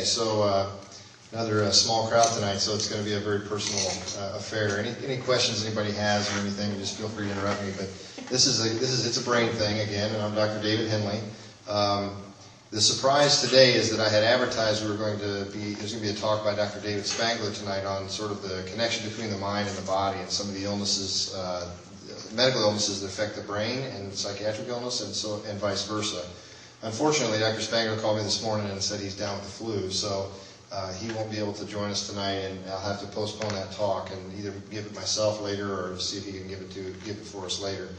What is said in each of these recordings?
Okay, so another small crowd tonight, so it's going to be a very personal affair. Any questions anybody has or anything, just feel free to interrupt me. But it's a brain thing again, and I'm Dr. David Henley. The surprise today is that I had advertised there's going to be a talk by Dr. David Spangler tonight on sort of the connection between the mind and the body and some of the illnesses, medical illnesses that affect the brain and psychiatric illness, and vice versa. Unfortunately, Dr. Spangler called me this morning and said he's down with the flu, so he won't be able to join us tonight, and I'll have to postpone that talk and either give it myself later or see if he can give it for us later.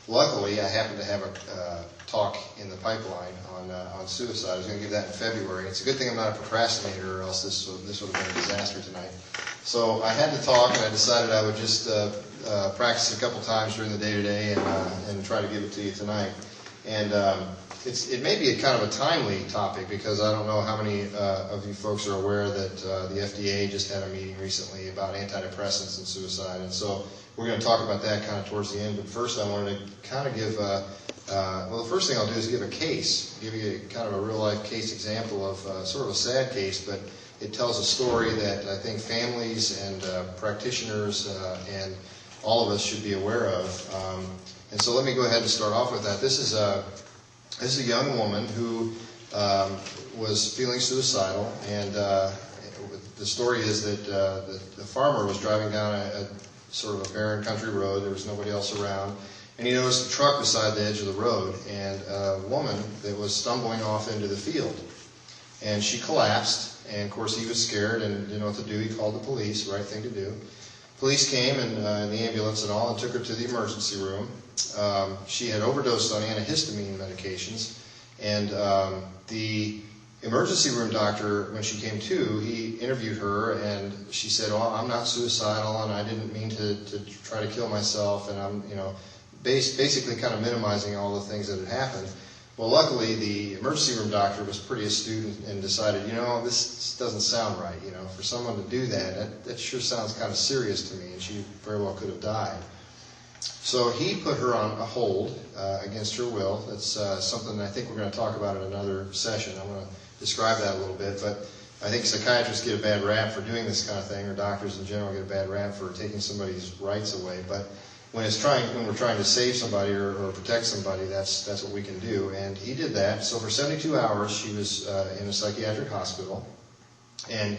Luckily, I happen to have a talk in the pipeline on suicide. I was going to give that in February. It's a good thing I'm not a procrastinator, or else this would have been a disaster tonight. So I had the talk, and I decided I would just practice a couple times during the day today and try to give it to you tonight. And it may be kind of a timely topic because I don't know how many of you folks are aware that the FDA just had a meeting recently about antidepressants and suicide, and so we're going to talk about that kind of towards the end. But first, I wanted to kind of give the first thing I'll do is give you kind of a real life case example of sort of a sad case, but it tells a story that I think families and practitioners and all of us should be aware of. And so let me go ahead and start off with that. This is a young woman who was feeling suicidal, and the story is that the farmer was driving down a sort of a barren country road. There was nobody else around, and he noticed a truck beside the edge of the road, and a woman that was stumbling off into the field, and she collapsed. And of course, he was scared and didn't know what to do. He called the police, right thing to do. Police came and the ambulance and all, and took her to the emergency room. She had overdosed on antihistamine medications, and the emergency room doctor, when she came to, he interviewed her, and she said, "Well, I'm not suicidal, and I didn't mean to try to kill myself," and I'm, basically kind of minimizing all the things that had happened. Well, luckily, the emergency room doctor was pretty astute and decided, this doesn't sound right. For someone to do that sure sounds kind of serious to me, and she very well could have died. So he put her on a hold against her will. That's something I think we're going to talk about in another session. I'm going to describe that a little bit, but I think psychiatrists get a bad rap for doing this kind of thing, or doctors in general get a bad rap for taking somebody's rights away. But when we're trying to save somebody or protect somebody, that's what we can do. And he did that. So for 72 hours, she was in a psychiatric hospital. And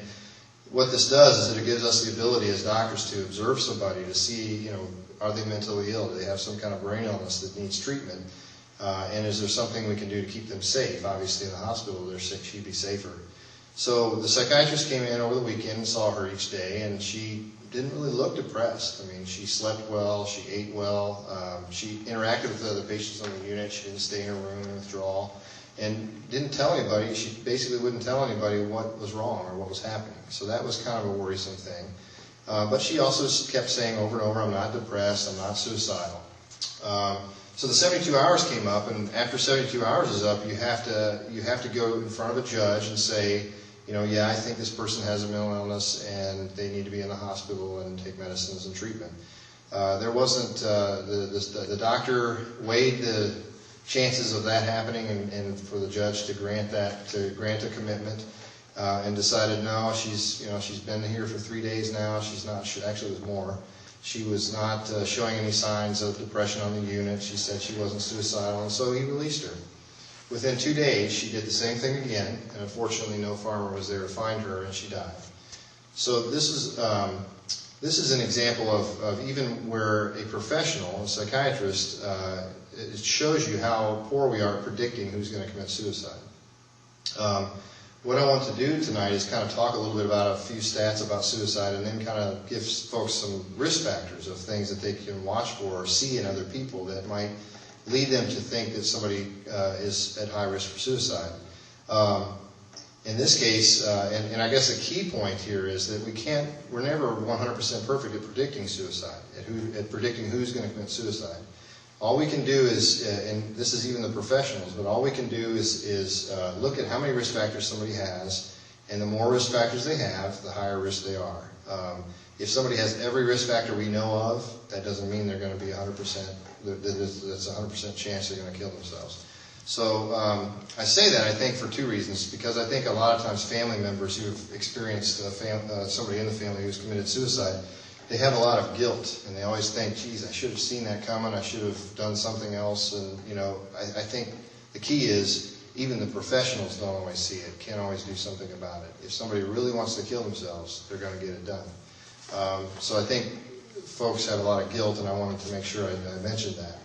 what this does is that it gives us the ability as doctors to observe somebody to see, are they mentally ill? Do they have some kind of brain illness that needs treatment? And is there something we can do to keep them safe? Obviously, in the hospital, she'd be safer. So the psychiatrist came in over the weekend and saw her each day, and she didn't really look depressed. I mean, she slept well, she ate well, she interacted with other patients on the unit, she didn't stay in her room in withdrawal, and didn't tell anybody. She basically wouldn't tell anybody what was wrong or what was happening. So that was kind of a worrisome thing. But she also kept saying over and over, "I'm not depressed, I'm not suicidal." So the 72 hours came up, and after 72 hours is up, you have to go in front of a judge and say, yeah, I think this person has a mental illness and they need to be in the hospital and take medicines and treatment. There wasn't the doctor weighed the chances of that happening and for the judge to grant a commitment. And decided, no, she's been here for 3 days now. She's not. Actually, it was more. She was not showing any signs of depression on the unit. She said she wasn't suicidal, and so he released her. Within 2 days, she did the same thing again, and unfortunately, no farmer was there to find her, and she died. So this is an example of even where a professional, a psychiatrist, it shows you how poor we are at predicting who's going to commit suicide. What I want to do tonight is kind of talk a little bit about a few stats about suicide, and then kind of give folks some risk factors of things that they can watch for or see in other people that might lead them to think that somebody is at high risk for suicide. In this case, and I guess a key point here is that we're never 100% perfect at predicting suicide, at predicting who's going to commit suicide. All we can do is, and this is even the professionals, but all we can do is look at how many risk factors somebody has, and the more risk factors they have, the higher risk they are. If somebody has every risk factor we know of, that doesn't mean they're going to be 100%, that's a 100% chance they're going to kill themselves. So I say that, I think, for two reasons. Because I think a lot of times family members who have experienced somebody in the family who's committed suicide, they have a lot of guilt, and they always think, geez, I should have seen that coming, I should have done something else. And, you know, I think the key is even the professionals don't always see it, can't always do something about it. If somebody really wants to kill themselves, they're going to get it done. So I think folks have a lot of guilt, and I wanted to make sure I mentioned that.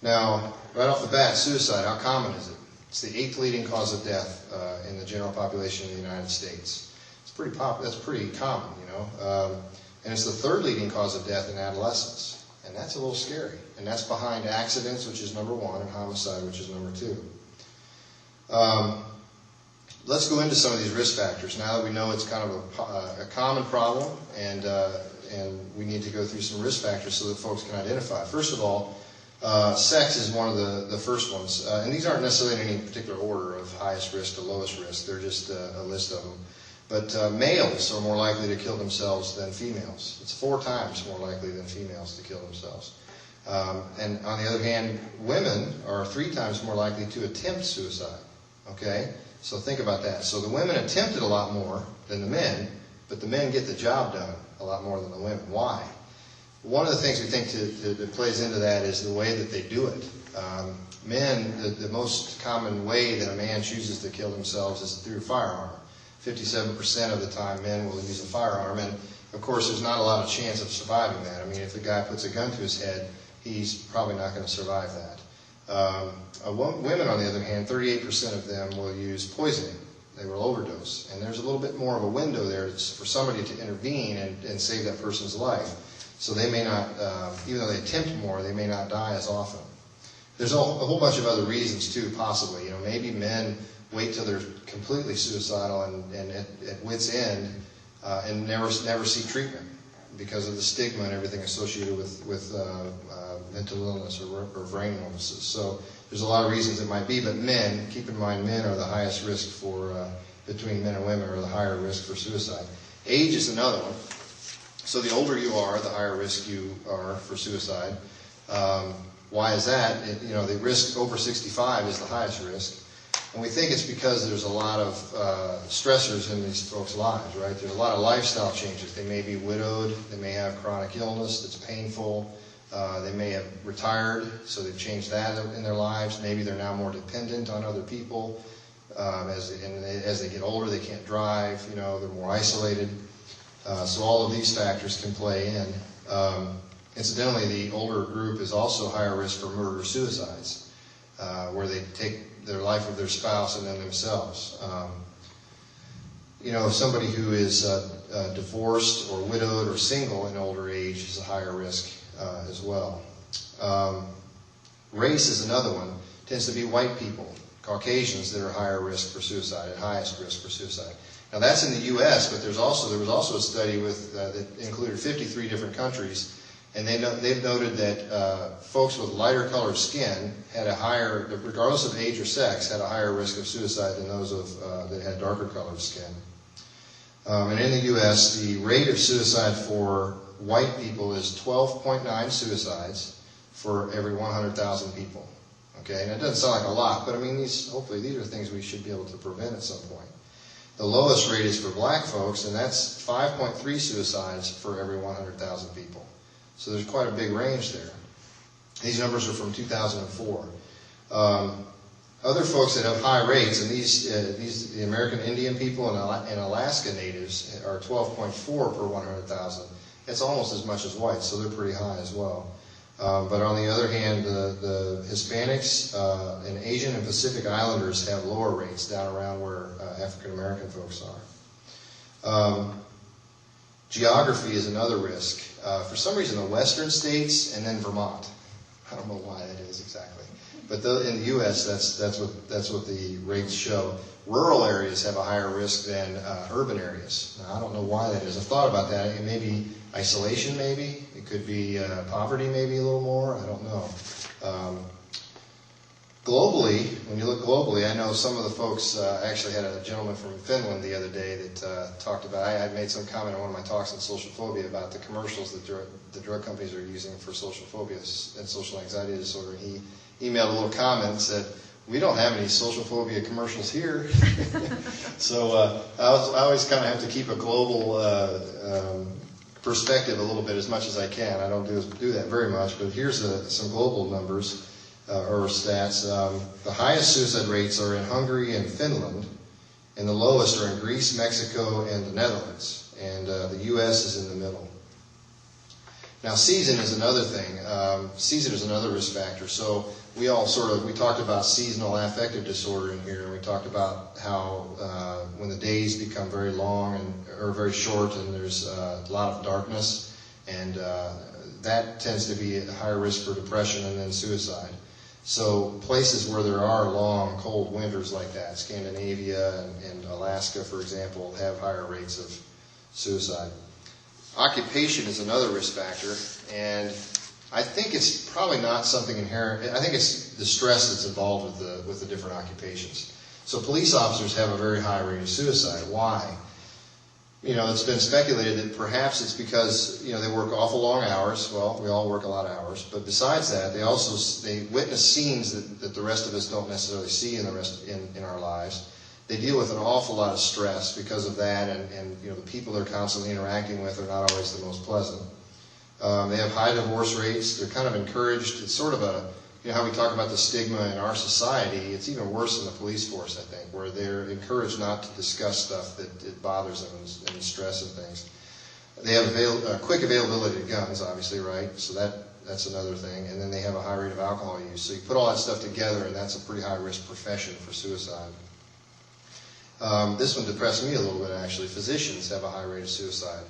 Now, right off the bat, suicide, how common is it? It's the 8th leading cause of death in the general population of the United States. It's pretty that's pretty common, you know. And it's the 3rd leading cause of death in adolescence. And that's a little scary. And that's behind accidents, which is number 1, and homicide, which is number 2. Let's go into some of these risk factors now that we know it's kind of a common problem, and we need to go through some risk factors so that folks can identify. First of all, sex is one of the first ones. And these aren't necessarily in any particular order of highest risk to lowest risk. They're just a list of them. But males are more likely to kill themselves than females. It's 4 times more likely than females to kill themselves. And on the other hand, women are 3 times more likely to attempt suicide. Okay? So think about that. So the women attempt it a lot more than the men, but the men get the job done a lot more than the women. Why? One of the things we think that plays into that is the way that they do it. Men, the most common way that a man chooses to kill themselves is through a firearm. 57% of the time men will use a firearm, and of course there's not a lot of chance of surviving that. I mean, if a guy puts a gun to his head, he's probably not going to survive that. Women, on the other hand, 38% of them will use poisoning. They will overdose, and there's a little bit more of a window there for somebody to intervene and save that person's life. So they may not, even though they attempt more, they may not die as often. There's a whole bunch of other reasons too, possibly. You know, maybe men wait till they're completely suicidal and at wit's end and never see treatment because of the stigma and everything associated with mental illness or brain illnesses. So there's a lot of reasons it might be, but men, keep in mind, men are the highest risk for, between men and women, are the higher risk for suicide. Age is another one. So the older you are, the higher risk you are for suicide. Why is that? You know, the risk over 65 is the highest risk. And we think it's because there's a lot of stressors in these folks' lives, right? There's a lot of lifestyle changes. They may be widowed. They may have chronic illness that's painful. They may have retired, so they've changed that in their lives. Maybe they're now more dependent on other people. As they get older, they can't drive. You know, they're more isolated. So all of these factors can play in. Incidentally, the older group is also higher risk for murder-suicides, where they take their life of their spouse and then themselves. You know, somebody who is divorced or widowed or single in older age is a higher risk as well. Race is another one. It tends to be white people, Caucasians, that are higher risk for suicide, at highest risk for suicide. Now that's in the U.S., but there was also a study that included 53 different countries, and they've noted that folks with lighter colored skin had a higher, regardless of age or sex, had a higher risk of suicide than those that had darker colored skin. And in the U.S., the rate of suicide for white people is 12.9 suicides for every 100,000 people. Okay, and it doesn't sound like a lot, but I mean, hopefully these are things we should be able to prevent at some point. The lowest rate is for black folks, and that's 5.3 suicides for every 100,000 people. So there's quite a big range there. These numbers are from 2004. Other folks that have high rates, and the American Indian people and Alaska natives are 12.4 per 100,000. It's almost as much as whites, so they're pretty high as well. But on the other hand, the Hispanics and Asian and Pacific Islanders have lower rates, down around where African American folks are. Geography is another risk. For some reason, the western states and then Vermont. I don't know why that is exactly. But in the U.S., that's what the rates show. Rural areas have a higher risk than urban areas. Now, I don't know why that is. I've thought about that. It may be isolation, maybe. It could be poverty, maybe a little more. I don't know. Globally, when you look globally, I know some of the folks, actually had a gentleman from Finland the other day that talked about, I made some comment on one of my talks on social phobia about the commercials that the drug companies are using for social phobia and social anxiety disorder. He emailed a little comment and said, We don't have any social phobia commercials here. So I always kind of have to keep a global perspective a little bit as much as I can. I don't do that very much, but here's some global numbers or stats. The highest suicide rates are in Hungary and Finland, and the lowest are in Greece, Mexico, and the Netherlands. And the U.S. is in the middle. Now, season is another thing. Season is another risk factor. So we talked about seasonal affective disorder in here, and we talked about how when the days become very long or very short, and there's a lot of darkness, and that tends to be a higher risk for depression and then suicide. So places where there are long, cold winters like that, Scandinavia and Alaska, for example, have higher rates of suicide. Occupation is another risk factor, and I think it's probably not something inherent. I think it's the stress that's involved with the different occupations. So police officers have a very high rate of suicide. Why? It's been speculated that perhaps it's because they work awful long hours. Well, we all work a lot of hours, but besides that, they witness scenes that the rest of us don't necessarily see in our lives. They deal with an awful lot of stress because of that, and the people they're constantly interacting with are not always the most pleasant. They have high divorce rates. They're kind of encouraged. It's sort of how we talk about the stigma in our society. It's even worse in the police force, I think, where they're encouraged not to discuss stuff that bothers them and stress and things. They have quick availability to guns, obviously, right? So that's another thing. And then they have a high rate of alcohol use. So you put all that stuff together, and that's a pretty high-risk profession for suicide. This one depressed me a little bit, actually. Physicians have a high rate of suicide.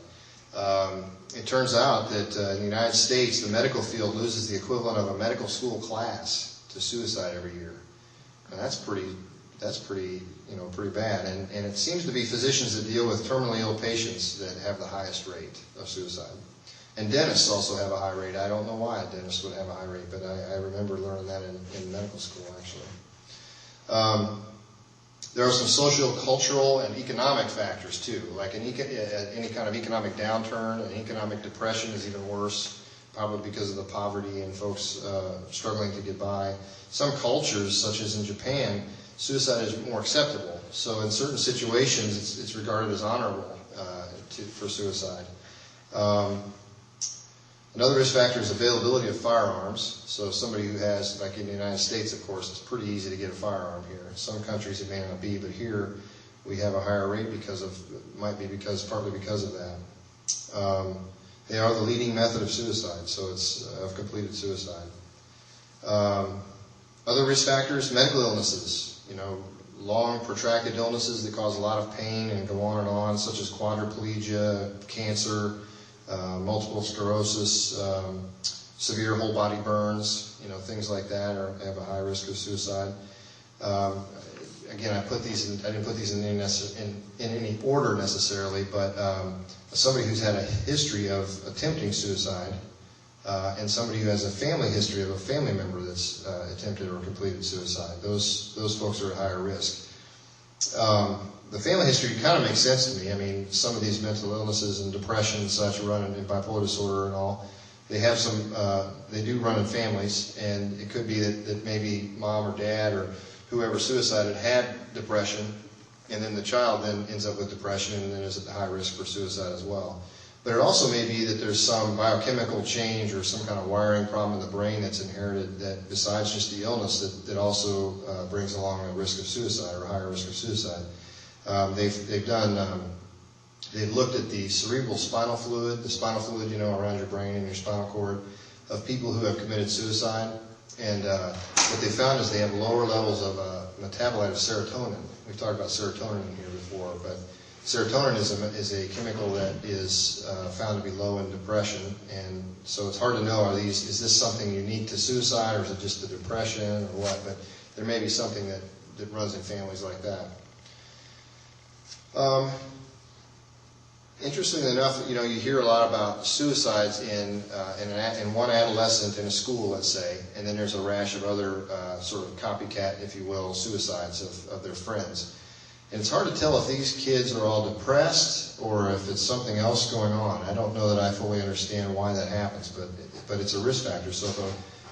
It turns out that in the United States, the medical field loses the equivalent of a medical school class to suicide every year. And that's pretty bad. And it seems to be physicians that deal with terminally ill patients that have the highest rate of suicide. And dentists also have a high rate. I don't know why a dentist would have a high rate, but I remember learning that in medical school, actually. There are some social, cultural, and economic factors, too. Like any kind of economic downturn, and economic depression is even worse, probably because of the poverty and folks struggling to get by. Some cultures, such as in Japan, suicide is more acceptable. So in certain situations, it's regarded as honorable for suicide. Another risk factor is availability of firearms. So somebody who has, like in the United States, of course, it's pretty easy to get a firearm here. Some countries it may not be, but here we have a higher rate partly because of that. They are the leading method of suicide, so it's of completed suicide. Other risk factors, medical illnesses, long protracted illnesses that cause a lot of pain and go on and on, such as quadriplegia, cancer, multiple sclerosis, severe whole body burns, things like that have a high risk of suicide. Again, I didn't put these in any order necessarily, but somebody who's had a history of attempting suicide, and somebody who has a family history of a family member that's attempted or completed suicide, those folks are at higher risk. The family history kind of makes sense to me. I mean, some of these mental illnesses and depression and such run in bipolar disorder and all. They do run in families, and it could be that maybe mom or dad or whoever suicided had depression, and then the child then ends up with depression and then is at high risk for suicide as well. But it also may be that there's some biochemical change or some kind of wiring problem in the brain that's inherited that, besides just the illness, that also brings along a risk of suicide or a higher risk of suicide. They've looked at the cerebral spinal fluid, around your brain and your spinal cord, of people who have committed suicide. And what they found is they have lower levels of metabolite of serotonin. We've talked about serotonin in here before, but serotonin is a chemical that is found to be low in depression. And so it's hard to know, is this something unique to suicide, or is it just the depression, or what? But there may be something that runs in families like that. Interestingly enough, you hear a lot about suicides in one adolescent in a school, let's say, and then there's a rash of other sort of copycat, if you will, suicides of their friends. And it's hard to tell if these kids are all depressed or if it's something else going on. I don't know that I fully understand why that happens, but it's a risk factor. So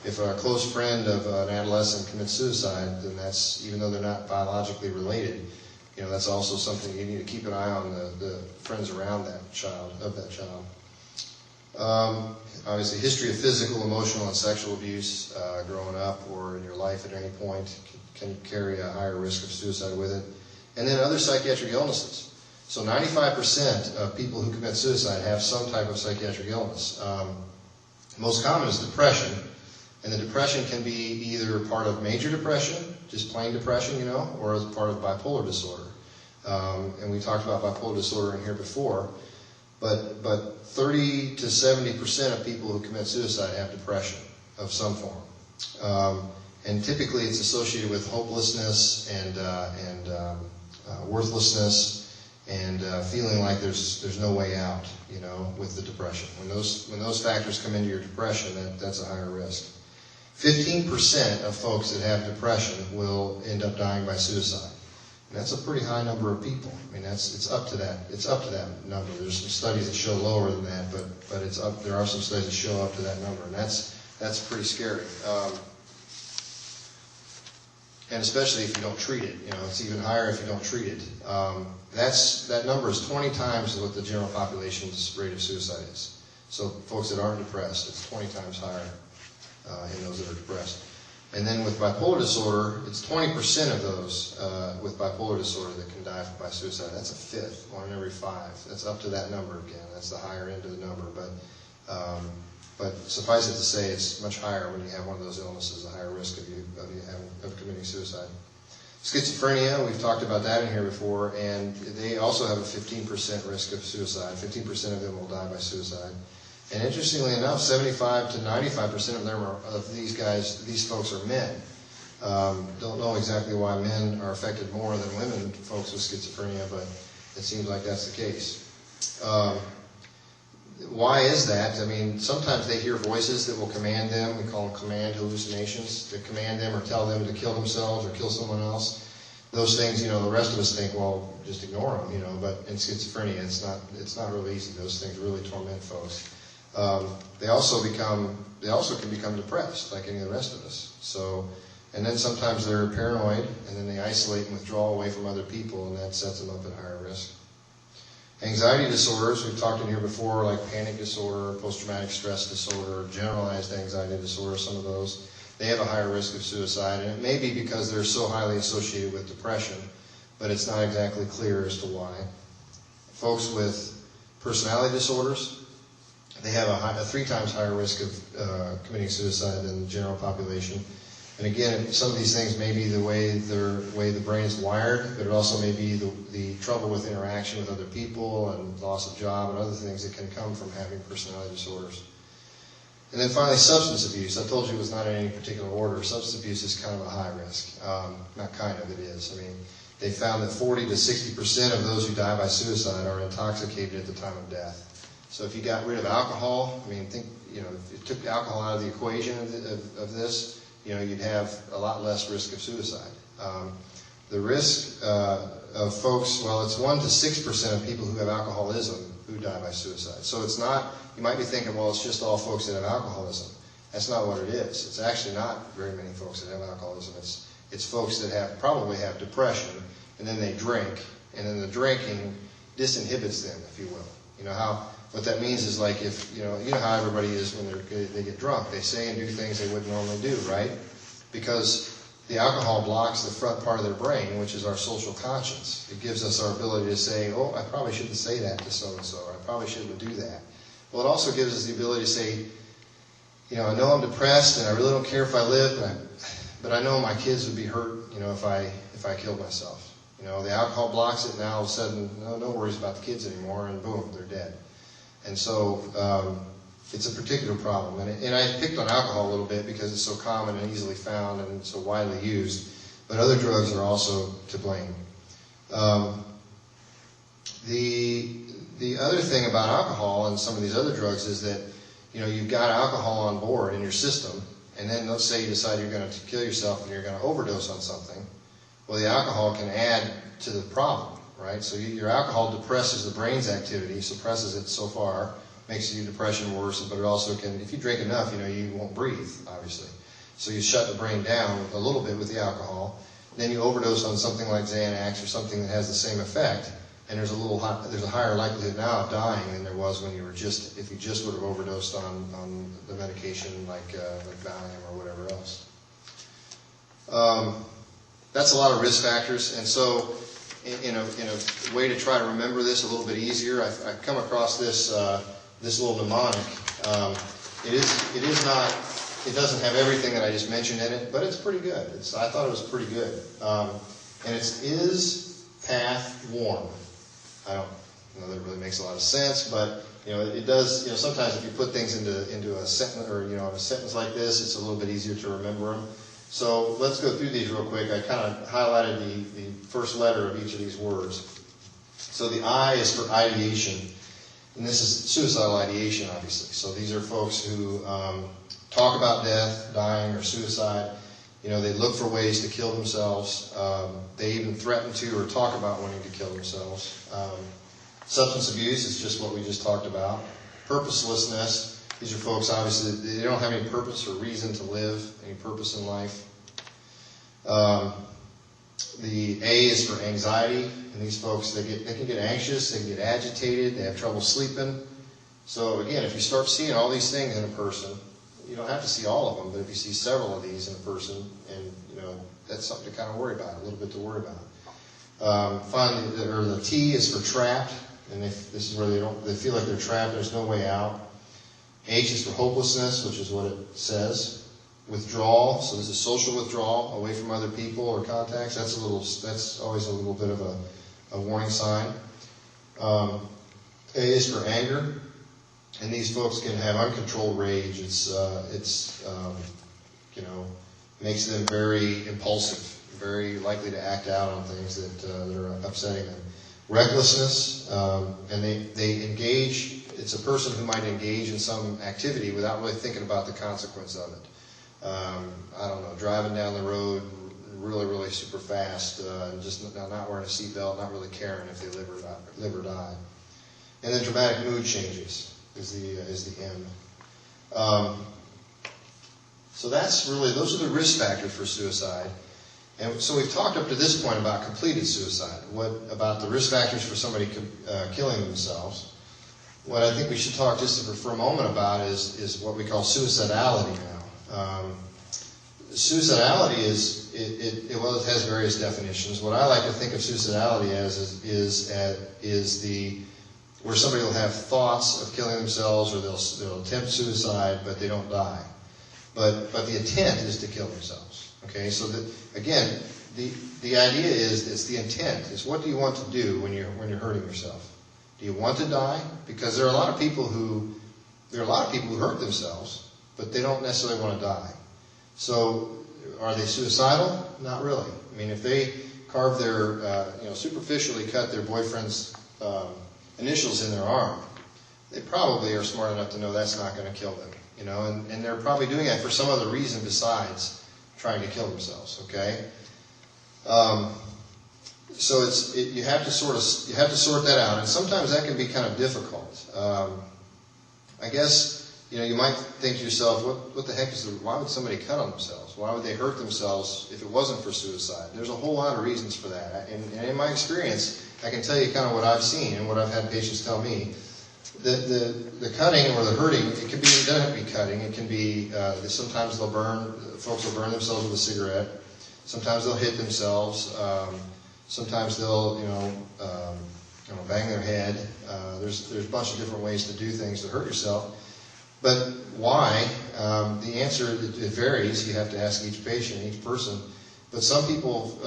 if a close friend of an adolescent commits suicide, then that's, even though they're not biologically related, that's also something you need to keep an eye on, the friends around that child, obviously, history of physical, emotional, and sexual abuse growing up or in your life at any point can carry a higher risk of suicide with it. And then other psychiatric illnesses. So 95% of people who commit suicide have some type of psychiatric illness. Most common is depression. And the depression can be either part of major depression, just plain depression, or as part of bipolar disorder. And we talked about bipolar disorder in here before. But 30 to 70% of people who commit suicide have depression of some form. And typically it's associated with hopelessness and worthlessness and feeling like there's no way out, with the depression. When those factors come into your depression, that's a higher risk. 15% of folks that have depression will end up dying by suicide. And that's a pretty high number of people. I mean, it's up to that number. There's some studies that show lower than that, but it's up. There are some studies that show up to that number, and that's pretty scary. And especially if you don't treat it, it's even higher if you don't treat it. That number is 20 times what the general population's rate of suicide is. So folks that aren't depressed, it's 20 times higher in those that are depressed. And then with bipolar disorder, it's 20% of those with bipolar disorder that can die by suicide. That's a fifth, 1 in every 5. That's up to that number again. That's the higher end of the number. But suffice it to say, it's much higher when you have one of those illnesses, a higher risk of committing suicide. Schizophrenia, we've talked about that in here before, and they also have a 15% risk of suicide. 15% of them will die by suicide. And interestingly enough, 75 to 95% of them these folks are men. Don't know exactly why men are affected more than women, folks with schizophrenia, but it seems like that's the case. Why is that? I mean, sometimes they hear voices that will command them. We call them command hallucinations, that command them or tell them to kill themselves or kill someone else. Those things, the rest of us think, well, just ignore them, but in schizophrenia, it's not really easy. Those things really torment folks. They also can become depressed, like any of the rest of us. So, and then sometimes they're paranoid, and then they isolate and withdraw away from other people, and that sets them up at higher risk. Anxiety disorders, we've talked in here before, like panic disorder, post-traumatic stress disorder, generalized anxiety disorder, some of those, they have a higher risk of suicide, and it may be because they're so highly associated with depression, but it's not exactly clear as to why. Folks with personality disorders, they have a 3 times higher risk of committing suicide than the general population. And again, some of these things may be the way the brain is wired, but it also may be the trouble with interaction with other people and loss of job and other things that can come from having personality disorders. And then finally, substance abuse. I told you it was not in any particular order. Substance abuse is kind of a high risk. Not kind of, it is. I mean, they found that 40 to 60% of those who die by suicide are intoxicated at the time of death. So if you got rid of alcohol, I mean, if you took alcohol out of the equation of this, you'd have a lot less risk of suicide. The risk of folks, well, it's 1 to 6% of people who have alcoholism who die by suicide. So it's not, you might be thinking, well, it's just all folks that have alcoholism. That's not what it is. It's actually not very many folks that have alcoholism. It's folks that probably have depression, and then they drink, and then the drinking disinhibits them, if you will. What that means is like if, you know how everybody is when they get drunk. They say and do things they wouldn't normally do, right? Because the alcohol blocks the front part of their brain, which is our social conscience. It gives us our ability to say, oh, I probably shouldn't say that to so-and-so, or I probably shouldn't do that. Well, it also gives us the ability to say, I know I'm depressed and I really don't care if I live, but I know my kids would be hurt, if I killed myself. The alcohol blocks it, and now all of a sudden, no worries about the kids anymore, and boom, they're dead. And so it's a particular problem. And I picked on alcohol a little bit because it's so common and easily found and so widely used. But other drugs are also to blame. The other thing about alcohol and some of these other drugs is that, you've got alcohol on board in your system, and then let's say you decide you're going to kill yourself and you're going to overdose on something. Well, the alcohol can add to the problem. Right? So your alcohol depresses the brain's activity, suppresses it so far, makes your depression worse, but it also can, if you drink enough, you won't breathe, obviously. So you shut the brain down a little bit with the alcohol. Then you overdose on something like Xanax or something that has the same effect, and there's a higher likelihood now of dying than there was when if you just would have overdosed on the medication like Valium or whatever else. That's a lot of risk factors, and so in a way to try to remember this a little bit easier, I've come across this little mnemonic. It doesn't have everything that I just mentioned in it, but it's pretty good. I thought it was pretty good. And it's is, path, warm. I don't know that it really makes a lot of sense, but it does. Sometimes if you put things into a sentence or a sentence like this, it's a little bit easier to remember them. So let's go through these real quick. I kind of highlighted the first letter of each of these words. So the I is for ideation, and this is suicidal ideation, obviously. So these are folks who talk about death, dying, or suicide. They look for ways to kill themselves. They even threaten to or talk about wanting to kill themselves. Substance abuse is just what we just talked about. Purposelessness. These are folks, obviously, they don't have any purpose or reason to live, any purpose in life. The A is for anxiety, and these folks, they can get anxious, they can get agitated, they have trouble sleeping. So again, if you start seeing all these things in a person, you don't have to see all of them, but if you see several of these in a person, and that's something to kind of worry about, a little bit to worry about. Finally, the T is for trapped, and if this is where they feel like they're trapped, there's no way out. H is for hopelessness, which is what it says. Withdrawal, so this is social withdrawal, away from other people or contacts. That's always a little bit of a warning sign. A is for anger, and these folks can have uncontrolled rage. Makes them very impulsive, very likely to act out on things that are upsetting them. Recklessness, and they engage. It's a person who might engage in some activity without really thinking about the consequence of it. I don't know, driving down the road really, really super fast, just not wearing a seatbelt, not really caring if they live or die. And then dramatic mood changes is the M. So those are the risk factors for suicide. And so we've talked up to this point about completed suicide. What about the risk factors for somebody killing themselves? What I think we should talk just for a moment about is what we call suicidality now. Suicidality it has various definitions. What I like to think of suicidality as is where somebody will have thoughts of killing themselves, or they'll attempt suicide, but they don't die. But the intent is to kill themselves. Okay, so again, the idea is it's the intent. It's what do you want to do when you're hurting yourself? Do you want to die? Because there are a lot of people who hurt themselves, but they don't necessarily want to die. So, are they suicidal? Not really. I mean, if they carve superficially cut their boyfriend's initials in their arm, they probably are smart enough to know that's not going to kill them. And they're probably doing that for some other reason besides trying to kill themselves. Okay. So you have to sort that out, and sometimes that can be kind of difficult. I guess you might think to yourself, what the heck why would somebody cut on themselves? Why would they hurt themselves if it wasn't for suicide? There's a whole lot of reasons for that, and in my experience, I can tell you kind of what I've seen and what I've had patients tell me. The cutting or the hurting, it doesn't have to be cutting. It can be sometimes folks will burn themselves with a cigarette. Sometimes they'll hit themselves. Sometimes they'll, bang their head. There's a bunch of different ways to do things to hurt yourself. But why? The answer, it varies. You have to ask each patient, each person. But some people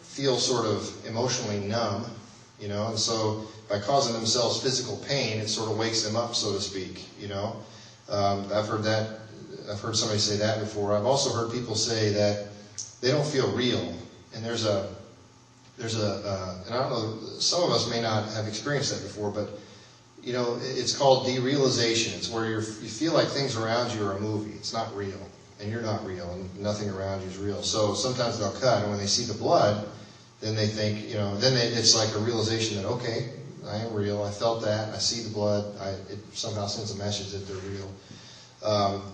feel sort of emotionally numb, and so by causing themselves physical pain, it sort of wakes them up, so to speak, I've heard that. I've heard somebody say that before. I've also heard people say that they don't feel real, and there's a and I don't know, some of us may not have experienced that before, but it's called derealization. It's where you feel like things around you are a movie. It's not real, and you're not real, and nothing around you is real. So sometimes they'll cut, and when they see the blood, then they think, it's like a realization that, okay, I am real. I felt that. I see the blood. It somehow sends a message that they're real.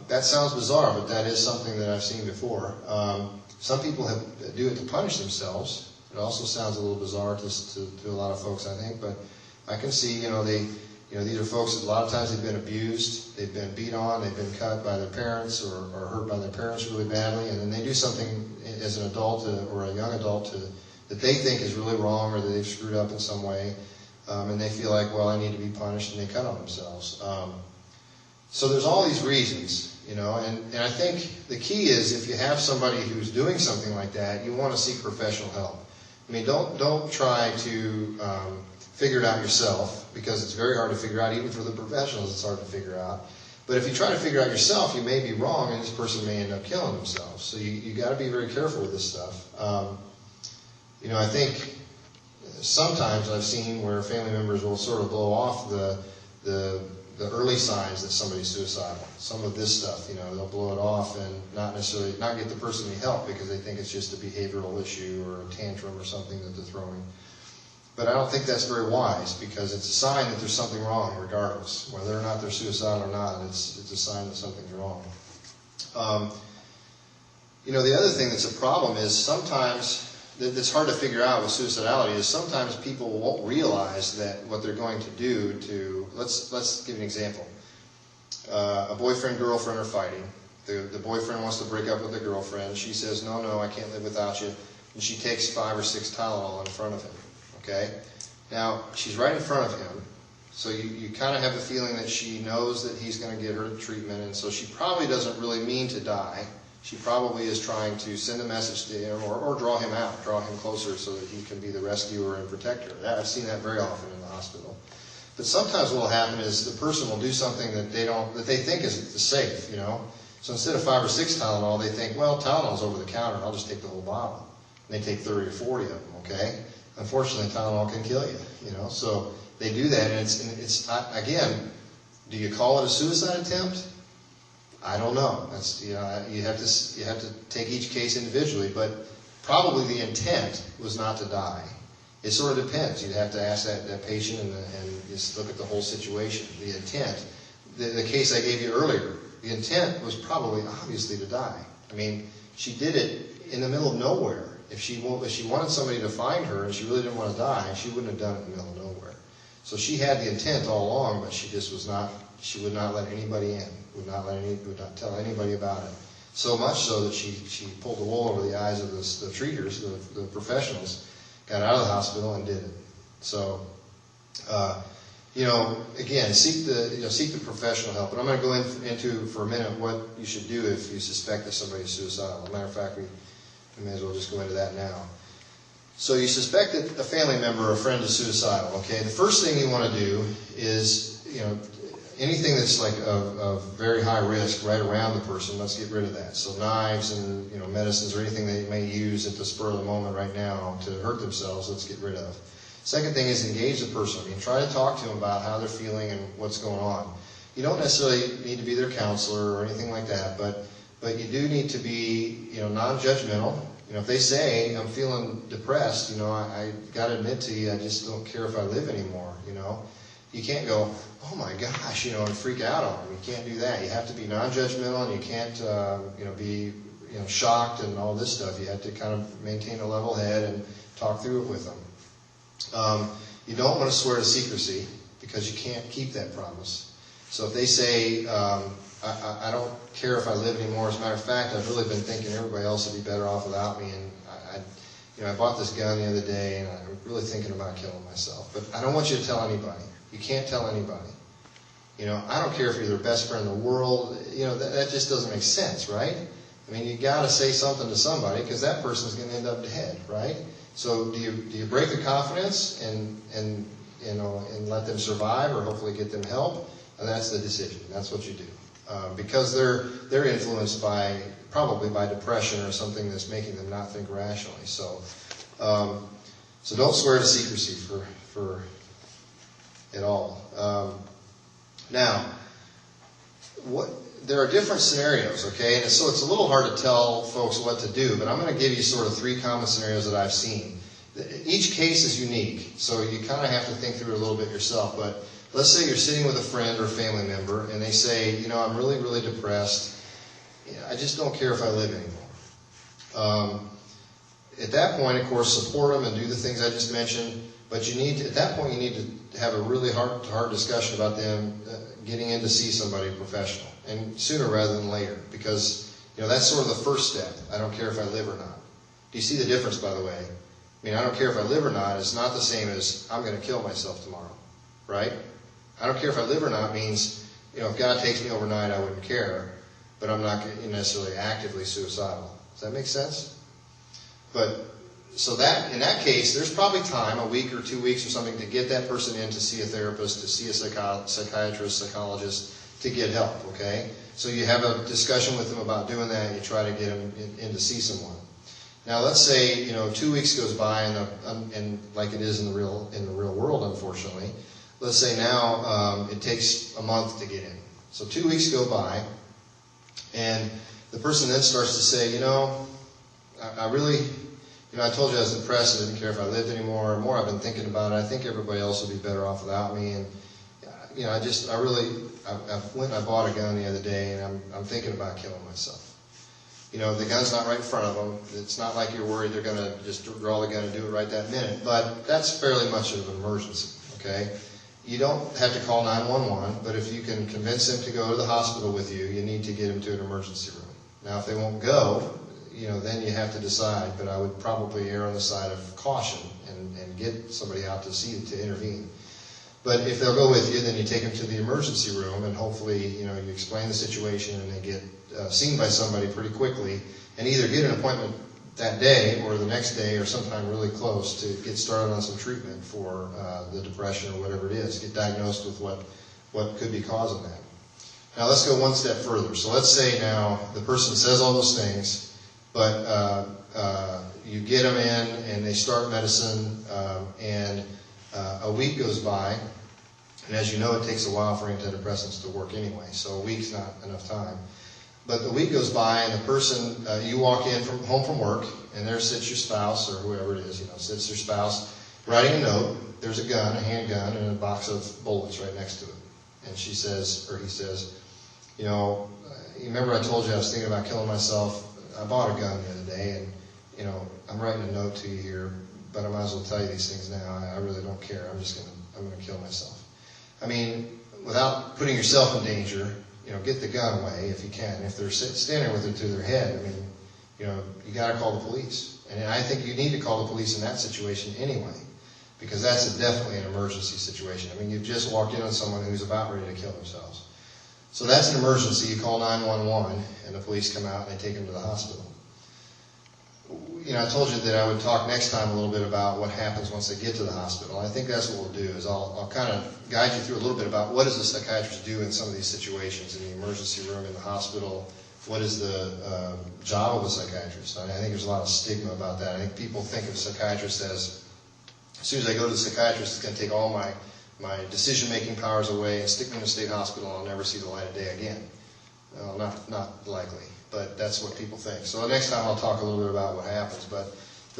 That sounds bizarre, but that is something that I've seen before. Some people do it to punish themselves. It also sounds a little bizarre to a lot of folks, I think, but I can see, these are folks that a lot of times they've been abused, they've been beat on, they've been cut by their parents or hurt by their parents really badly, and then they do something as an adult or a young adult that they think is really wrong or that they've screwed up in some way, and they feel like, well, I need to be punished, and they cut on themselves. So there's all these reasons, and I think the key is if you have somebody who's doing something like that, you want to seek professional help. I mean, don't try to figure it out yourself, because it's very hard to figure out. Even for the professionals, it's hard to figure out. But if you try to figure out yourself, you may be wrong, and this person may end up killing themselves. So you got to be very careful with this stuff. I think sometimes I've seen where family members will sort of blow off the early signs that somebody's suicidal. Some of this stuff, they'll blow it off and not get the person any help because they think it's just a behavioral issue or a tantrum or something that they're throwing. But I don't think that's very wise, because it's a sign that there's something wrong regardless. Whether or not they're suicidal or not, it's a sign that something's wrong. The other thing that's a problem is sometimes, that's hard to figure out with suicidality, is sometimes people won't realize that what they're going to do to, let's give an example. A boyfriend, girlfriend are fighting. The boyfriend wants to break up with the girlfriend. She says, no, I can't live without you. And she takes 5 or 6 Tylenol in front of him. Okay? Now, she's right in front of him, so you kind of have the feeling that she knows that he's going to get her treatment, and so she probably doesn't really mean to die. She probably is trying to send a message to him or draw him out, draw him closer so that he can be the rescuer and protector. I've seen that very often in the hospital. But sometimes what will happen is the person will do something that they think is safe, So instead of 5 or 6 Tylenol, they think, well, Tylenol's over the counter, I'll just take the whole bottle. And they take 30 or 40 of them, okay? Unfortunately, Tylenol can kill you, So they do that, and it's again, do you call it a suicide attempt? I don't know. That's you have to take each case individually, but probably the intent was not to die. It sort of depends. You'd have to ask that patient and just look at the whole situation. The intent, the case I gave you earlier, the intent was probably obviously to die. I mean, she did it in the middle of nowhere. If she wanted somebody to find her and she really didn't want to die, she wouldn't have done it in the middle of nowhere. So she had the intent all along, but she just she would not let anybody in, would not tell anybody about it. So much so that she pulled the wool over the eyes of the treaters, the professionals, got out of the hospital and did it. So, again, seek the professional help. And I'm going to go into for a minute what you should do if you suspect that somebody's suicidal. As a matter of fact, we may as well just go into that now. So you suspect that a family member or a friend is suicidal. Okay, the first thing you want to do is, anything that's like of very high risk right around the person, let's get rid of that. So knives and medicines or anything they may use at the spur of the moment right now to hurt themselves, let's get rid of. Second thing is engage the person. Try to talk to them about how they're feeling and what's going on. You don't necessarily need to be their counselor or anything like that, but you do need to be non-judgmental. If they say, I'm feeling depressed, I got to admit to you, I just don't care if I live anymore, You can't go, oh my gosh, and freak out on them. You can't do that. You have to be non-judgmental, and you can't, be, shocked and all this stuff. You have to kind of maintain a level head and talk through it with them. You don't want to swear to secrecy because you can't keep that promise. So if they say, I don't care if I live anymore. As a matter of fact, I've really been thinking everybody else would be better off without me, and I bought this gun the other day, and I'm really thinking about killing myself. But I don't want you to tell anybody. You can't tell anybody. I don't care if you're their best friend in the world. That just doesn't make sense, right? I mean, you got to say something to somebody because that person's going to end up dead, right? So do you break the confidence and let them survive, or hopefully get them help? And that's the decision. That's what you do. Because they're influenced probably by depression or something that's making them not think rationally. So don't swear to secrecy for it all. Now, there are different scenarios, okay? And so it's a little hard to tell folks what to do, but I'm going to give you sort of 3 common scenarios that I've seen Each case is unique, so you kind of have to think through it a little bit yourself. But let's say you're sitting with a friend or a family member, and they say, you know, I'm really, really depressed. I just don't care if I live anymore. At that point, of course, support them and do the things I just mentioned. But you need to, at that point, you need to have a really hard discussion about them getting in to see somebody professional, and sooner rather than later, because you know that's sort of the first step. I don't care if I live or not. Do you see the difference, by the way? I mean, I don't care if I live or not is not the same as I'm going to kill myself tomorrow, right? I don't care if I live or not means, you know, if God takes me overnight, I wouldn't care, but I'm not necessarily actively suicidal. Does that make sense? But so that in that case, there's probably time, a week or 2 weeks or something, to get that person in to see a therapist, to see a psychiatrist, psychologist, to get help. Okay, so you have a discussion with them about doing that. You try to get them in to see someone. Now, let's say 2 weeks goes by, and like it is in the real world, unfortunately. Let's say now it takes a month to get in. So 2 weeks go by, and the person then starts to say, I really, I told you I was depressed and didn't care if I lived anymore. The more I've been thinking about it, I think everybody else would be better off without me. And I went and I bought a gun the other day, and I'm thinking about killing myself. The gun's not right in front of them. It's not like you're worried they're going to just draw the gun and do it right that minute. But that's fairly much of an emergency, okay? You don't have to call 911, but if you can convince them to go to the hospital with you, you need to get them to an emergency room. Now, if they won't go, then you have to decide. But I would probably err on the side of caution and get somebody out to intervene. But if they'll go with you, then you take them to the emergency room, and hopefully, you explain the situation, and they get seen by somebody pretty quickly, and either get an appointment that day or the next day or sometime really close to get started on some treatment for the depression or whatever it is. Get diagnosed with what could be causing that. Now let's go one step further. So let's say now the person says all those things, but you get them in and they start medicine, and a week goes by, and as you know, it takes a while for antidepressants to work anyway, so a week's not enough time. But the week goes by, and the person, you walk in home from work, and there sits your spouse, or whoever it is, sits your spouse, writing a note. There's a gun, a handgun, and a box of bullets right next to it. And she says, or he says, you remember I told you I was thinking about killing myself? I bought a gun the other day, and, I'm writing a note to you here, but I might as well tell you these things now. I really don't care. I'm going to kill myself. I mean, without putting yourself in danger, get the gun away if you can. If they're standing with it to their head, you got to call the police. And I think you need to call the police in that situation anyway, because that's definitely an emergency situation. You've just walked in on someone who's about ready to kill themselves. So that's an emergency. You call 911, and the police come out, and they take them to the hospital. I told you that I would talk next time a little bit about what happens once they get to the hospital. I think that's what we'll do, is I'll kind of guide you through a little bit about what does a psychiatrist do in some of these situations, in the emergency room, in the hospital. What is the job of a psychiatrist? I think there's a lot of stigma about that. I think people think of a psychiatrist as soon as I go to the psychiatrist, it's going to take all my decision-making powers away and stick me in a state hospital, and I'll never see the light of day again. Well, not likely. But that's what people think. So next time I'll talk a little bit about what happens. But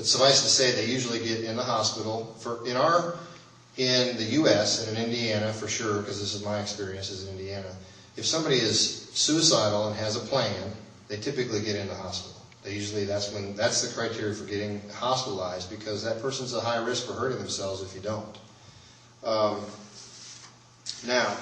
suffice to say, they usually get in the hospital. In the U.S. and in Indiana, for sure, because this is my experience is in Indiana, if somebody is suicidal and has a plan, they typically get in the hospital. That's the criteria for getting hospitalized, because that person's a high risk for hurting themselves if you don't. Now,